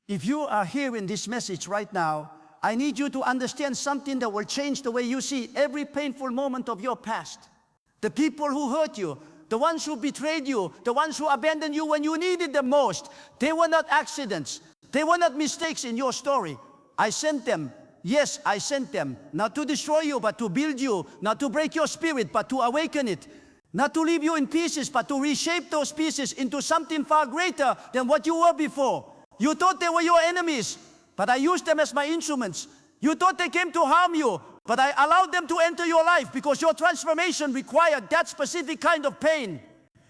If you are hearing this message right now, I need you to understand something that will change the way you see every painful moment of your past. The people who hurt you, the ones who betrayed you, the ones who abandoned you when you needed them most, they were not accidents. They were not mistakes in your story. I sent them. Yes, I sent them. Not to destroy you, but to build you. Not to break your spirit, but to awaken it. Not to leave you in pieces, but to reshape those pieces into something far greater than what you were before. You thought they were your enemies, but I used them as my instruments. You thought they came to harm you, but I allowed them to enter your life because your transformation required that specific kind of pain.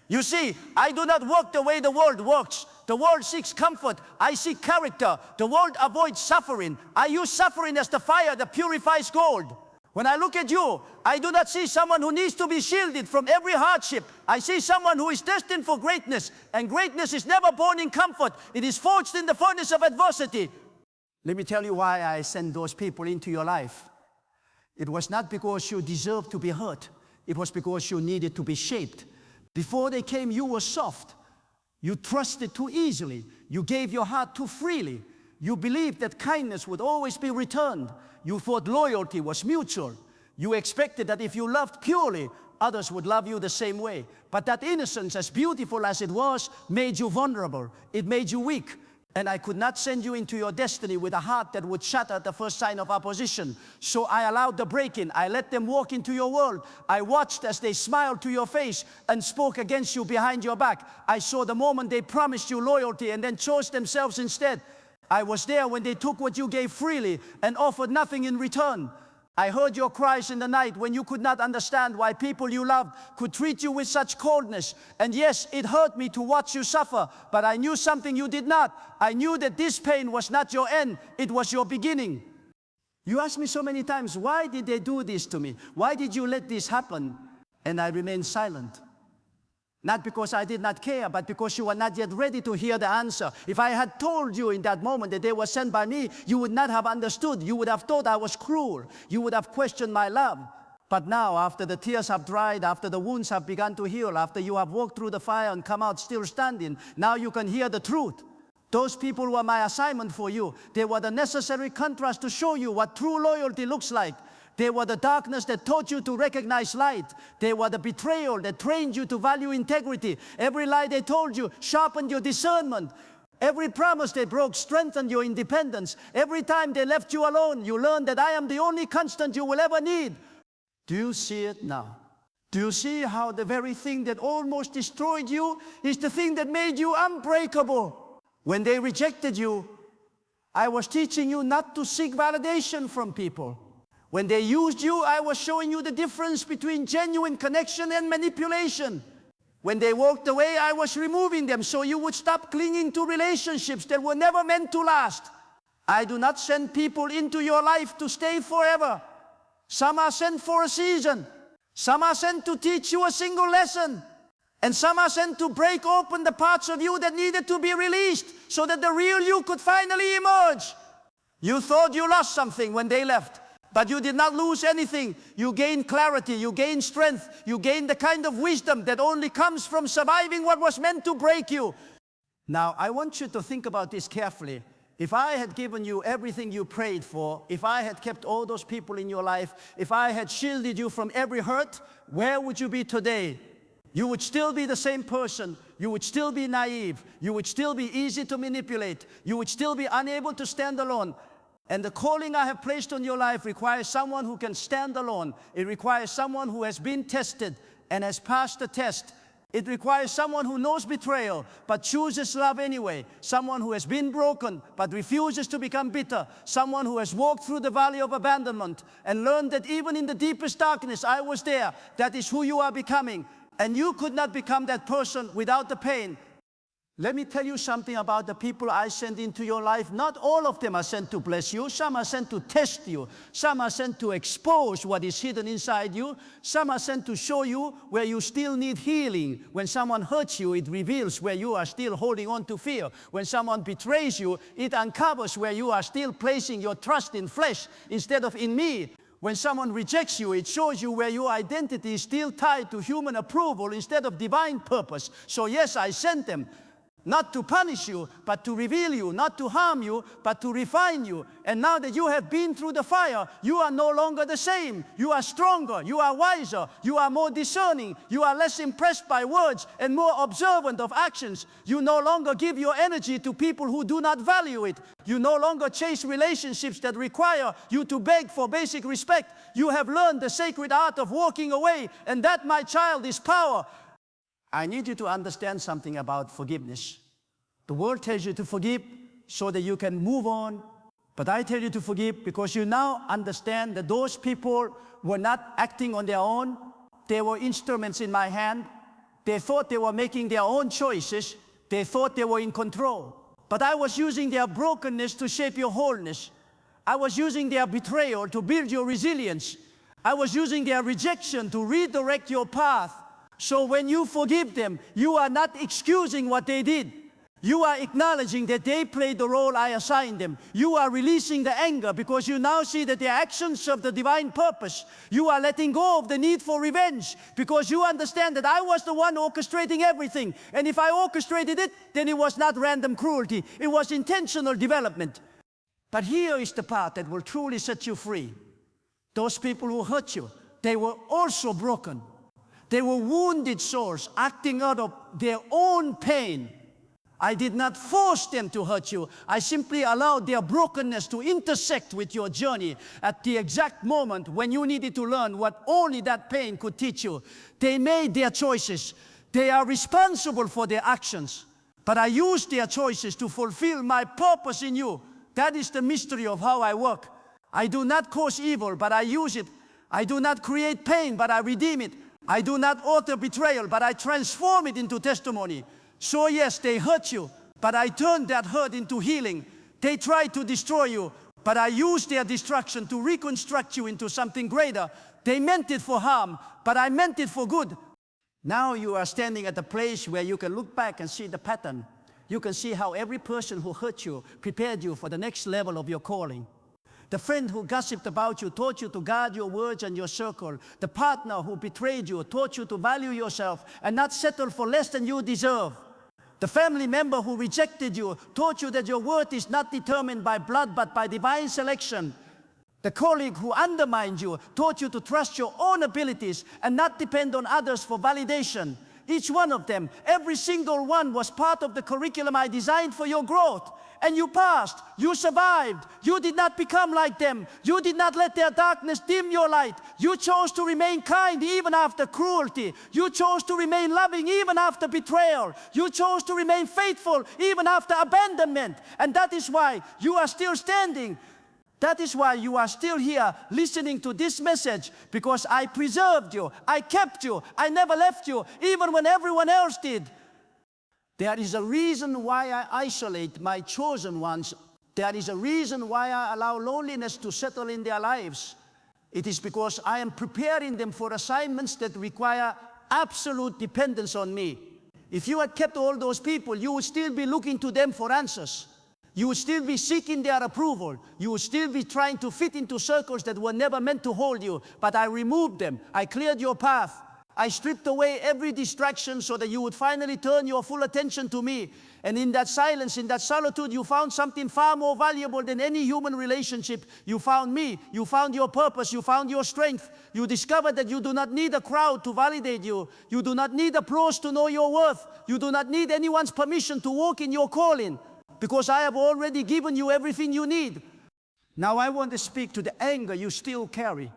You see, I do not work the way the world works. The world seeks comfort. I seek character. The world avoids suffering. I use suffering as the fire that purifies gold. When I look at you, I do not see someone who needs to be shielded from every hardship. I see someone who is destined for greatness, and greatness is never born in comfort. It is forged in the furnace of adversity. Let me tell you why I sent those people into your life. It was not because you deserved to be hurt. It was because you needed to be shaped. Before they came, you were soft. You trusted too easily. You gave your heart too freely. You believed that kindness would always be returned. You thought loyalty was mutual. You expected that if you loved purely, others would love you the same way. But that innocence, as beautiful as it was, made you vulnerable. It made you weak. And I could not send you into your destiny with a heart that would shatter at the first sign of opposition. So I allowed the break-in. I let them walk into your world. I watched as they smiled to your face and spoke against you behind your back. I saw the moment they promised you loyalty and then chose themselves instead. I was there when they took what you gave freely and offered nothing in return. I heard your cries in the night when you could not understand why people you loved could treat you with such coldness. And yes, it hurt me to watch you suffer, but I knew something you did not. I knew that this pain was not your end, it was your beginning. You asked me so many times, why did they do this to me? Why did you let this happen? And I remained silent. Not because I did not care, but because you were not yet ready to hear the answer. If I had told you in that moment that they were sent by me, you would not have understood. You would have thought I was cruel. You would have questioned my love. But now, after the tears have dried, after the wounds have begun to heal, after you have walked through the fire and come out still standing, now you can hear the truth. Those people were my assignment for you. They were the necessary contrast to show you what true loyalty looks like. They were the darkness that taught you to recognize light. They were the betrayal that trained you to value integrity. Every lie they told you sharpened your discernment. Every promise they broke strengthened your independence. Every time they left you alone, you learned that I am the only constant you will ever need. Do you see it now? Do you see how the very thing that almost destroyed you is the thing that made you unbreakable? When they rejected you, I was teaching you not to seek validation from people. When they used you, I was showing you the difference between genuine connection and manipulation. When they walked away, I was removing them so you would stop clinging to relationships that were never meant to last. I do not send people into your life to stay forever. Some are sent for a season. Some are sent to teach you a single lesson. And some are sent to break open the parts of you that needed to be released so that the real you could finally emerge. You thought you lost something when they left. But you did not lose anything. You gained clarity, you gained strength, you gained the kind of wisdom that only comes from surviving what was meant to break you. Now, I want you to think about this carefully. If I had given you everything you prayed for, if I had kept all those people in your life, if I had shielded you from every hurt, where would you be today? You would still be the same person. You would still be naive. You would still be easy to manipulate. You would still be unable to stand alone. And the calling I have placed on your life requires someone who can stand alone. It requires someone who has been tested and has passed the test. It requires someone who knows betrayal but chooses love anyway. Someone who has been broken but refuses to become bitter. Someone who has walked through the valley of abandonment and learned that even in the deepest darkness, I was there. That is who you are becoming. And you could not become that person without the pain. Let me tell you something about the people I send into your life. Not all of them are sent to bless you. Some are sent to test you. Some are sent to expose what is hidden inside you. Some are sent to show you where you still need healing. When someone hurts you, it reveals where you are still holding on to fear. When someone betrays you, it uncovers where you are still placing your trust in flesh instead of in me. When someone rejects you, it shows you where your identity is still tied to human approval instead of divine purpose. So yes, I sent them. not to punish you, but to reveal you, not to harm you, but to refine you. And now that you have been through the fire, you are no longer the same. You are stronger, you are wiser, you are more discerning, you are less impressed by words and more observant of actions. You no longer give your energy to people who do not value it. You no longer chase relationships that require you to beg for basic respect. You have learned the sacred art of walking away, and that, my child, is power. I need you to understand something about forgiveness. The world tells you to forgive so that you can move on, but I tell you to forgive because you now understand that those people were not acting on their own. They were instruments in my hand. They thought they were making their own choices. They thought they were in control. But I was using their brokenness to shape your wholeness. I was using their betrayal to build your resilience. I was using their rejection to redirect your path. So when you forgive them, you are not excusing what they did. You are acknowledging that they played the role I assigned them. You are releasing the anger because you now see that their actions serve the divine purpose. You are letting go of the need for revenge because you understand that I was the one orchestrating everything. And if I orchestrated it, then it was not random cruelty. It was intentional development. But here is the part that will truly set you free. Those people who hurt you, they were also broken. They were wounded souls acting out of their own pain. I did not force them to hurt you. I simply allowed their brokenness to intersect with your journey at the exact moment when you needed to learn what only that pain could teach you. They made their choices. They are responsible for their actions. But I used their choices to fulfill my purpose in you. That is the mystery of how I work. I do not cause evil, but I use it. I do not create pain, but I redeem it. I do not author betrayal, but I transform it into testimony. So yes, they hurt you, but I turned that hurt into healing. They tried to destroy you, but I used their destruction to reconstruct you into something greater. They meant it for harm, but I meant it for good. Now you are standing at a place where you can look back and see the pattern. You can see how every person who hurt you prepared you for the next level of your calling. The friend who gossiped about you taught you to guard your words and your circle. The partner who betrayed you taught you to value yourself and not settle for less than you deserve. The family member who rejected you taught you that your worth is not determined by blood but by divine selection. The colleague who undermined you taught you to trust your own abilities and not depend on others for validation. Each one of them, every single one, was part of the curriculum I designed for your growth. And you passed, you survived, you did not become like them, you did not let their darkness dim your light, you chose to remain kind even after cruelty, you chose to remain loving even after betrayal, you chose to remain faithful even after abandonment, and that is why you are still standing. That is why you are still here listening to this message, because I preserved you, I kept you, I never left you, even when everyone else did. There is a reason why I isolate my chosen ones. There is a reason why I allow loneliness to settle in their lives. It is because I am preparing them for assignments that require absolute dependence on me. If you had kept all those people, you would still be looking to them for answers. You would still be seeking their approval. You would still be trying to fit into circles that were never meant to hold you. But I removed them. I cleared your path. I stripped away every distraction so that you would finally turn your full attention to me. And in that silence, in that solitude, you found something far more valuable than any human relationship. You found me. You found your purpose. You found your strength. You discovered that you do not need a crowd to validate you. You do not need applause to know your worth. You do not need anyone's permission to walk in your calling, because I have already given you everything you need. Now I want to speak to the anger you still carry.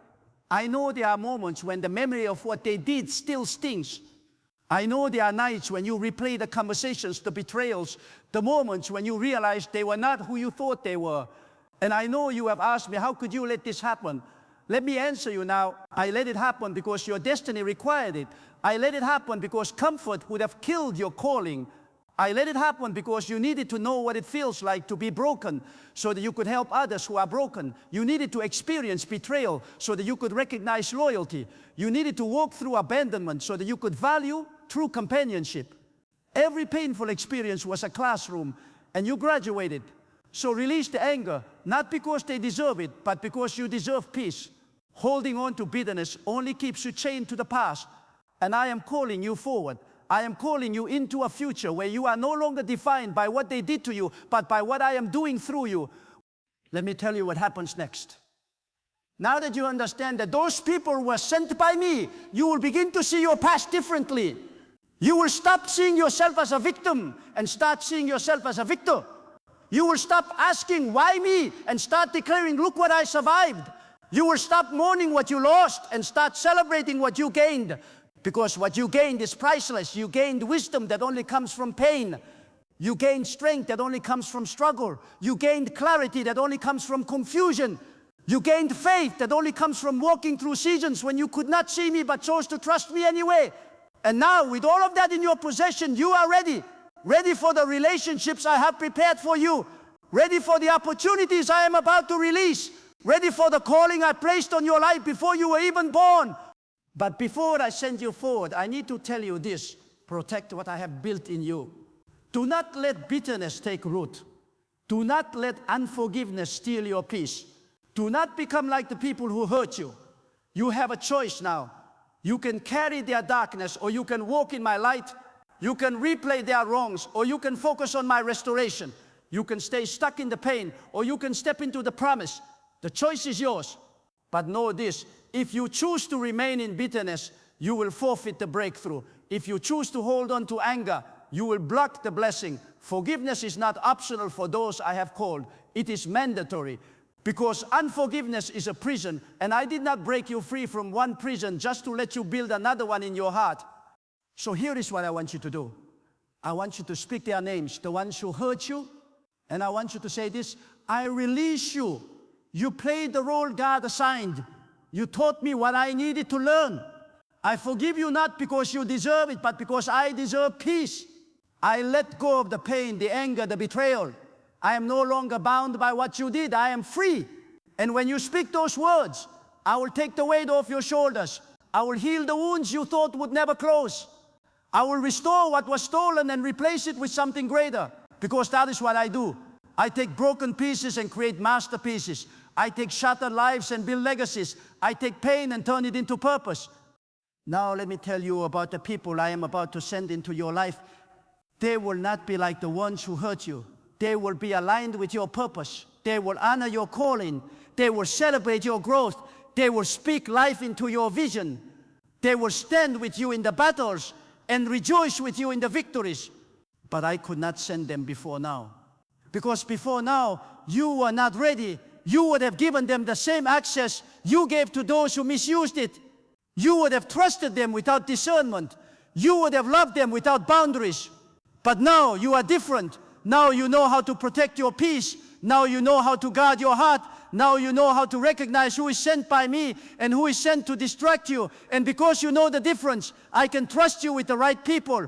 I know there are moments when the memory of what they did still stings. I know there are nights when you replay the conversations, the betrayals, the moments when you realize they were not who you thought they were. And I know you have asked me, how could you let this happen? Let me answer you now. I let it happen because your destiny required it. I let it happen because comfort would have killed your calling. I let it happen because you needed to know what it feels like to be broken so that you could help others who are broken. You needed to experience betrayal so that you could recognize loyalty. You needed to walk through abandonment so that you could value true companionship. Every painful experience was a classroom, and you graduated. So release the anger, not because they deserve it, but because you deserve peace. Holding on to bitterness only keeps you chained to the past, and I am calling you forward. I am calling you into a future where you are no longer defined by what they did to you, but by what I am doing through you. Let me tell you what happens next. Now that you understand that those people were sent by me, you will begin to see your past differently. You will stop seeing yourself as a victim and start seeing yourself as a victor. You will stop asking, why me? And start declaring, look what I survived. You will stop mourning what you lost and start celebrating what you gained. Because what you gained is priceless. You gained wisdom that only comes from pain. You gained strength that only comes from struggle. You gained clarity that only comes from confusion. You gained faith that only comes from walking through seasons when you could not see me but chose to trust me anyway. And now, with all of that in your possession, you are ready. Ready for the relationships I have prepared for you. Ready for the opportunities I am about to release. Ready for the calling I placed on your life before you were even born. But before I send you forward, I need to tell you this. Protect what I have built in you. Do not let bitterness take root. Do not let unforgiveness steal your peace. Do not become like the people who hurt you. You have a choice now. You can carry their darkness, or you can walk in my light. You can replay their wrongs, or you can focus on my restoration. You can stay stuck in the pain, or you can step into the promise. The choice is yours. But know this, if you choose to remain in bitterness, you will forfeit the breakthrough. If you choose to hold on to anger, you will block the blessing. Forgiveness is not optional for those I have called. It is mandatory. Because unforgiveness is a prison, and I did not break you free from one prison just to let you build another one in your heart. So here is what I want you to do. I want you to speak their names, the ones who hurt you, and I want you to say this, I release you. You played the role God assigned. You taught me what I needed to learn. I forgive you not because you deserve it, but because I deserve peace. I let go of the pain, the anger, the betrayal. I am no longer bound by what you did. I am free. And when you speak those words, I will take the weight off your shoulders. I will heal the wounds you thought would never close. I will restore what was stolen and replace it with something greater. Because that is what I do. I take broken pieces and create masterpieces. I take shattered lives and build legacies. I take pain and turn it into purpose. Now let me tell you about the people I am about to send into your life. They will not be like the ones who hurt you. They will be aligned with your purpose. They will honor your calling. They will celebrate your growth. They will speak life into your vision. They will stand with you in the battles and rejoice with you in the victories. But I could not send them before now. Because before now, you were not ready. You would have given them the same access you gave to those who misused it. You would have trusted them without discernment. You would have loved them without boundaries. But now you are different. Now you know how to protect your peace. Now you know how to guard your heart. Now you know how to recognize who is sent by me and who is sent to distract you. And because you know the difference, I can trust you with the right people.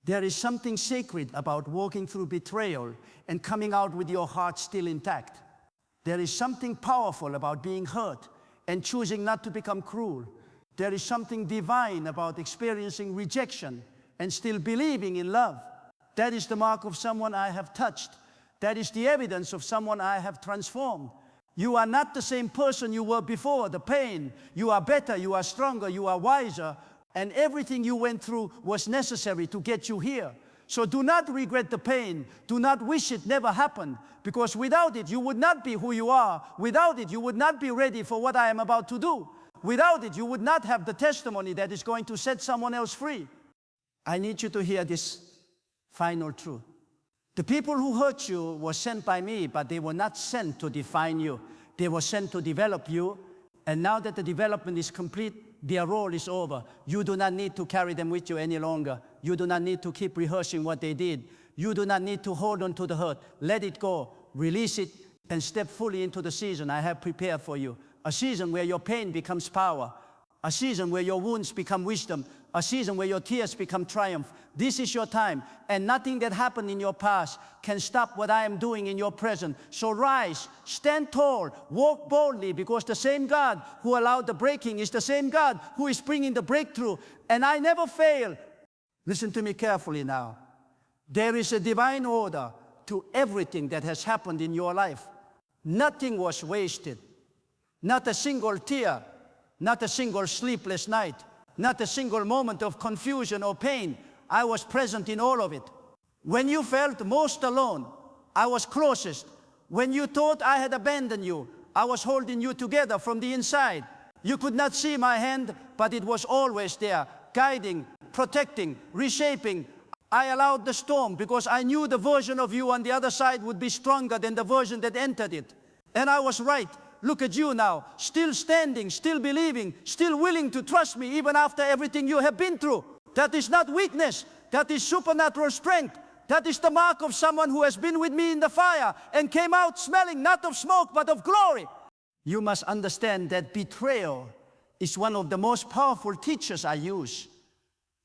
There is something sacred about walking through betrayal and coming out with your heart still intact. There is something powerful about being hurt and choosing not to become cruel. There is something divine about experiencing rejection and still believing in love. That is the mark of someone I have touched. That is the evidence of someone I have transformed. You are not the same person you were before the pain. You are better, you are stronger, you are wiser, and everything you went through was necessary to get you here. So do not regret the pain. Do not wish it never happened, because without it, you would not be who you are. Without it, you would not be ready for what I am about to do. Without it, you would not have the testimony that is going to set someone else free. I need you to hear this final truth. The people who hurt you were sent by me, but they were not sent to define you. They were sent to develop you. And now that the development is complete, their role is over. You do not need to carry them with you any longer. You do not need to keep rehearsing what they did. You do not need to hold on to the hurt. Let it go. Release it and step fully into the season I have prepared for you. A season where your pain becomes power. A season where your wounds become wisdom. A season where your tears become triumph. This is your time, and nothing that happened in your past can stop what I am doing in your present. So rise, stand tall, walk boldly, because the same God who allowed the breaking is the same God who is bringing the breakthrough. And I never fail. Listen to me carefully now. There is a divine order to everything that has happened in your life. Nothing was wasted. Not a single tear. Not a single sleepless night. Not a single moment of confusion or pain. I was present in all of it. When you felt most alone, I was closest. When you thought I had abandoned you, I was holding you together from the inside. You could not see my hand, but it was always there, guiding, protecting, reshaping. I allowed the storm because I knew the version of you on the other side would be stronger than the version that entered it. And I was right. Look at you now, still standing, still believing, still willing to trust me even after everything you have been through. That is not weakness. That is supernatural strength. That is the mark of someone who has been with me in the fire and came out smelling not of smoke but of glory. You must understand that betrayal is one of the most powerful teachers I use.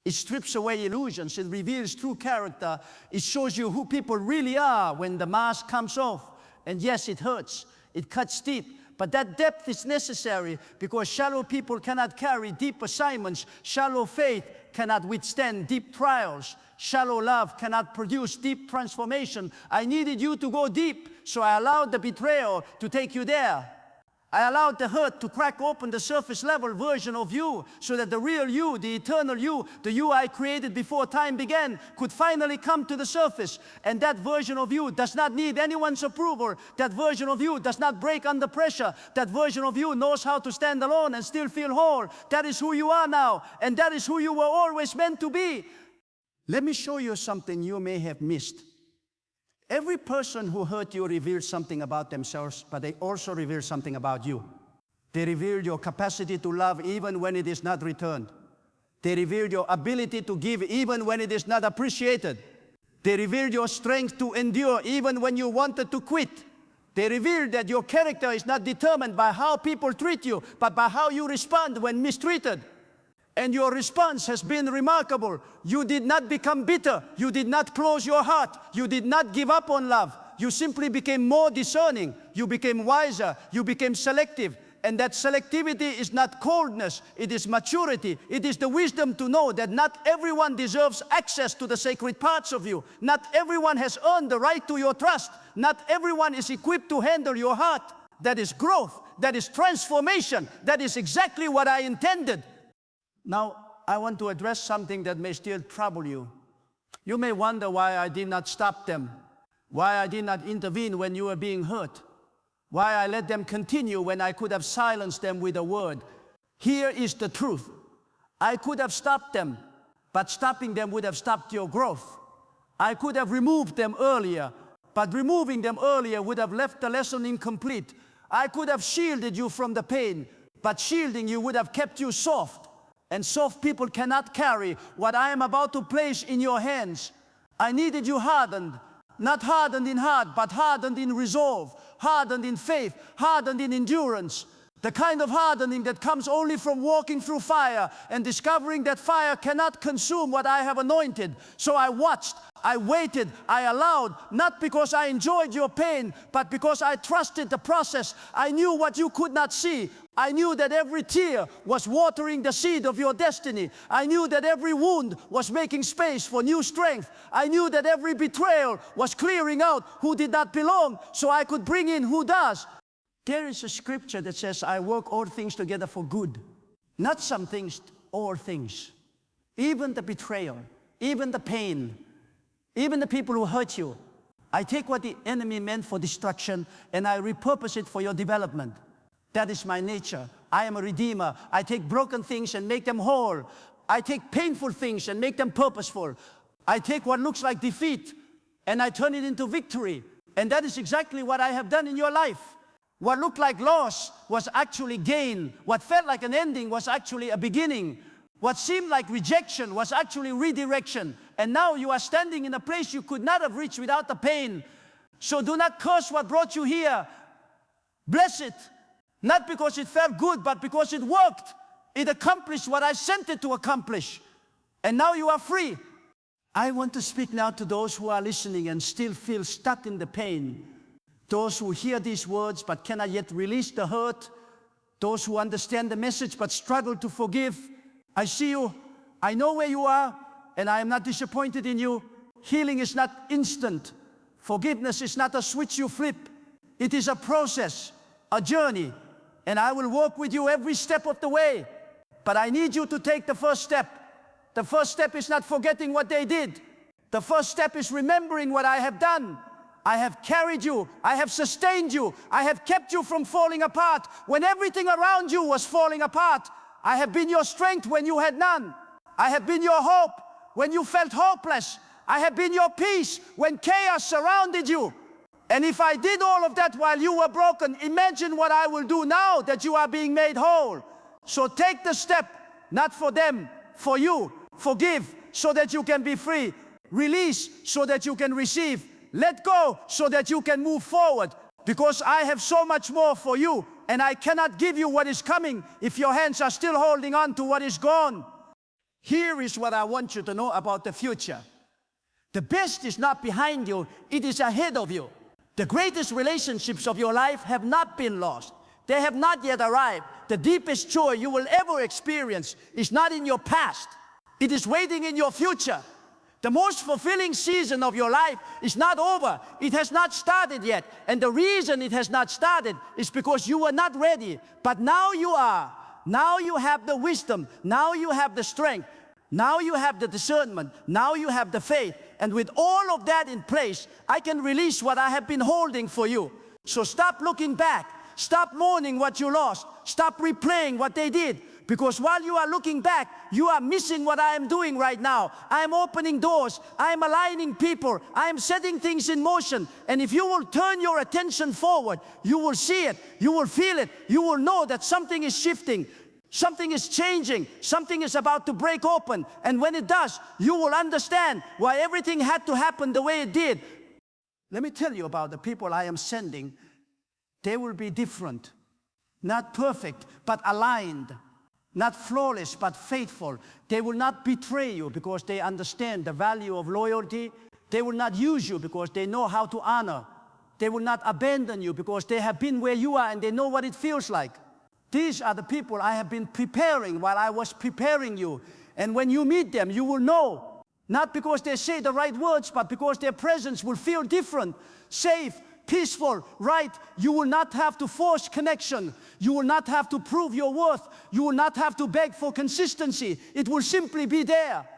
It strips away illusions. It reveals true character. It shows you who people really are when the mask comes off. And yes, it hurts. It cuts deep. But that depth is necessary because shallow people cannot carry deep assignments. Shallow faith cannot withstand deep trials. Shallow love cannot produce deep transformation. I needed you to go deep, so I allowed the betrayal to take you there. I allowed the hurt to crack open the surface level version of you so that the real you, the eternal you, the you I created before time began, could finally come to the surface. And that version of you does not need anyone's approval. That version of you does not break under pressure. That version of you knows how to stand alone and still feel whole. That is who you are now, and that is who you were always meant to be. Let me show you something you may have missed. Every person who hurt you reveals something about themselves, but they also reveal something about you. They reveal your capacity to love even when it is not returned. They reveal your ability to give even when it is not appreciated. They reveal your strength to endure even when you wanted to quit. They reveal that your character is not determined by how people treat you, but by how you respond when mistreated. And your response has been remarkable. You did not become bitter. You did not close your heart. You did not give up on love. You simply became more discerning. You became wiser. You became selective. And that selectivity is not coldness. It is maturity. It is the wisdom to know that not everyone deserves access to the sacred parts of you. Not everyone has earned the right to your trust. Not everyone is equipped to handle your heart. That is growth. That is transformation. That is exactly what I intended. Now, I want to address something that may still trouble you. You may wonder why I did not stop them, why I did not intervene when you were being hurt, why I let them continue when I could have silenced them with a word. Here is the truth. I could have stopped them, but stopping them would have stopped your growth. I could have removed them earlier, but removing them earlier would have left the lesson incomplete. I could have shielded you from the pain, but shielding you would have kept you soft. And soft people cannot carry what I am about to place in your hands. I needed you hardened, not hardened in heart, but hardened in resolve, hardened in faith, hardened in endurance. The kind of hardening that comes only from walking through fire and discovering that fire cannot consume what I have anointed. So I watched, I waited, I allowed, not because I enjoyed your pain, but because I trusted the process. I knew what you could not see. I knew that every tear was watering the seed of your destiny. I knew that every wound was making space for new strength. I knew that every betrayal was clearing out who did not belong so I could bring in who does. There is a scripture that says, I work all things together for good. Not some things, all things. Even the betrayal, even the pain, even the people who hurt you. I take what the enemy meant for destruction and I repurpose it for your development. That is my nature. I am a redeemer. I take broken things and make them whole. I take painful things and make them purposeful. I take what looks like defeat and I turn it into victory. And that is exactly what I have done in your life. What looked like loss was actually gain. What felt like an ending was actually a beginning. What seemed like rejection was actually redirection. And now you are standing in a place you could not have reached without the pain. So do not curse what brought you here. Bless it. Not because it felt good, but because it worked. It accomplished what I sent it to accomplish. And now you are free. I want to speak now to those who are listening and still feel stuck in the pain. Those who hear these words but cannot yet release the hurt. Those who understand the message but struggle to forgive. I see you. I know where you are, and I am not disappointed in you. Healing is not instant. Forgiveness is not a switch you flip. It is a process, a journey. And I will walk with you every step of the way. But I need you to take the first step. The first step is not forgetting what they did. The first step is remembering what I have done. I have carried you. I have sustained you. I have kept you from falling apart when everything around you was falling apart. I have been your strength when you had none. I have been your hope when you felt hopeless. I have been your peace when chaos surrounded you. And if I did all of that while you were broken, imagine what I will do now that you are being made whole. So take the step, not for them, for you. Forgive so that you can be free. Release so that you can receive. Let go so that you can move forward, because I have so much more for you, and I cannot give you what is coming if your hands are still holding on to what is gone. Here is what I want you to know about the future. The best is not behind you, it is ahead of you. The greatest relationships of your life have not been lost. They have not yet arrived. The deepest joy you will ever experience is not in your past. It is waiting in your future. The most fulfilling season of your life is not over. It has not started yet. And the reason it has not started is because you were not ready. But now you are. Now you have the wisdom. Now you have the strength. Now you have the discernment. Now you have the faith. And with all of that in place, I can release what I have been holding for you. So stop looking back. Stop mourning what you lost. Stop replaying what they did. Because while you are looking back, you are missing what I am doing right now. I am opening doors. I am aligning people. I am setting things in motion. And if you will turn your attention forward, you will see it. You will feel it. You will know that something is shifting. Something is changing. Something is about to break open. And when it does, you will understand why everything had to happen the way it did. Let me tell you about the people I am sending. They will be different. Not perfect, but aligned. Not flawless, but faithful. They will not betray you because they understand the value of loyalty. They will not use you because they know how to honor. They will not abandon you because they have been where you are and they know what it feels like. These are the people I have been preparing while I was preparing you. And when you meet them, you will know. Not because they say the right words, but because their presence will feel different, safe, peaceful, right? You will not have to force connection. You will not have to prove your worth. You will not have to beg for consistency. It will simply be there.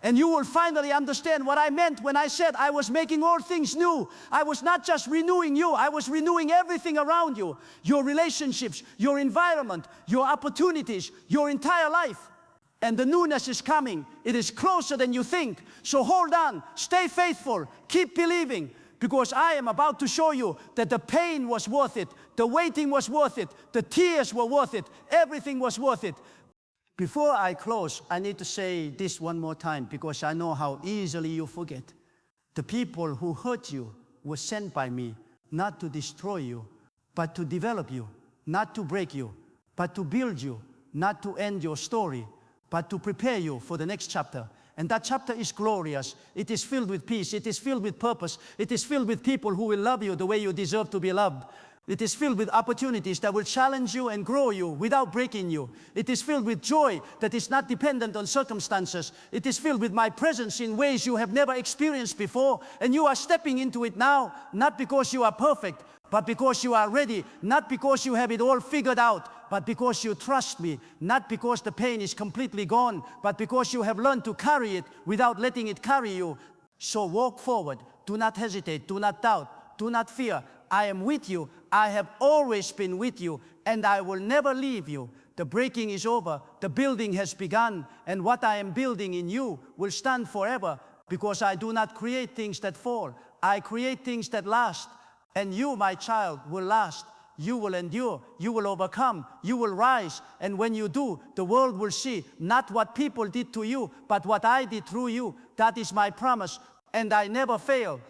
And you will finally understand what I meant when I said I was making all things new. I was not just renewing you, I was renewing everything around you. Your relationships, your environment, your opportunities, your entire life. And the newness is coming. It is closer than you think. So hold on, stay faithful, keep believing. Because I am about to show you that the pain was worth it, the waiting was worth it, the tears were worth it, everything was worth it. Before I close, I need to say this one more time because I know how easily you forget. The people who hurt you were sent by me not to destroy you, but to develop you, not to break you, but to build you, not to end your story, but to prepare you for the next chapter. And that chapter is glorious. It is filled with peace. It is filled with purpose. It is filled with people who will love you the way you deserve to be loved. It is filled with opportunities that will challenge you and grow you without breaking you. It is filled with joy that is not dependent on circumstances. It is filled with my presence in ways you have never experienced before. And you are stepping into it now, not because you are perfect, but because you are ready, not because you have it all figured out, but because you trust me, not because the pain is completely gone, but because you have learned to carry it without letting it carry you. So walk forward. Do not hesitate. Do not doubt. Do not fear. I am with you. I have always been with you, and I will never leave you. The breaking is over. The building has begun, and what I am building in you will stand forever, because I do not create things that fall. I create things that last, and you, my child, will last. You will endure, you will overcome, you will rise, and when you do, the world will see not what people did to you, but what I did through you. That is my promise, and I never fail.